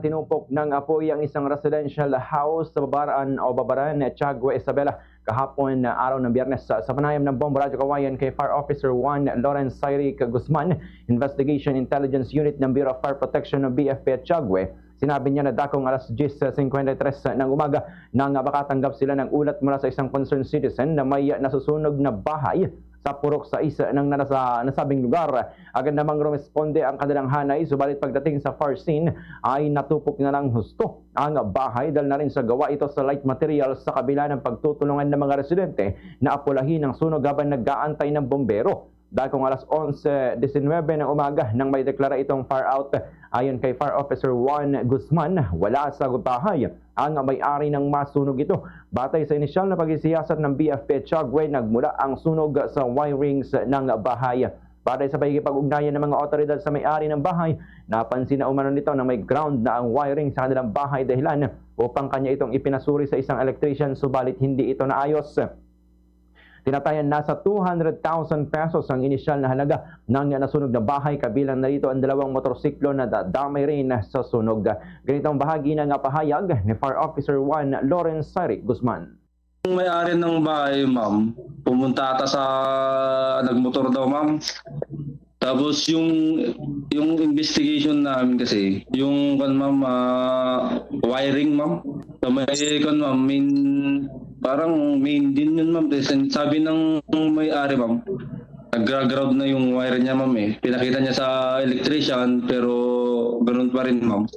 Tinupok ng apoy ang isang residential house sa Babaran, Tiague, Isabela kahapon na araw ng Biyernes. Sa panayam ng Bomba Radyo Kawayan kay Fire Officer 1 Lawrence Cyric Guzman, Investigation Intelligence Unit ng Bureau of Fire Protection ng BFP Tiague, sinabi niya na dakong alas 10:53 ng umaga nang makatanggap sila ng ulat mula sa isang concerned citizen na may nasusunog na bahay sa purok sa isa ng nasabing lugar. Agad namang rumesponde ang kanilang hanay, subalit pagdating sa fire scene ay natupok na ng husto ang bahay dahil na rin sa gawa ito sa light materials sa kabila ng pagtutulungan ng mga residente na apulahin ang sunog habang nag-aantay ng bombero. Dahil kung alas 11:19 ng umaga nang may deklara itong fire out, ayon kay Fire Officer 1 Guzman, wala sa bahay ang may-ari ng masunog ito. Batay sa inisyal na pagsisiyasat ng BFP Tiague, nagmula ang sunog sa wirings ng bahay. Batay sa pakikipag-ugnayan ng mga otoridad sa may-ari ng bahay, napansin na umano nito na may ground na ang wiring sa kanilang bahay dahilan upang kanya itong ipinasuri sa isang electrician, subalit hindi ito naayos. Tinatayan nasa 200,000 pesos ang inisyal na halaga ng nasunog na bahay, kabilang na rito ang dalawang motorsiklo na dadamay rin sa sunog. Ganitong bahagi ng pahayag ni Fire Officer 1 Lawrence Cyric Guzman. Yung may-ari ng bahay, ma'am, pumunta ata sa nagmotor daw, ma'am. Tapos yung investigation namin kasi, yung ma'am, wiring, ma'am. So, may ma'am, parang main din yun, ma'am. Sabi ng may-ari, ma'am, nag-ground na yung wire niya, ma'am. Pinakita niya sa electrician, pero ganun pa rin, ma'am.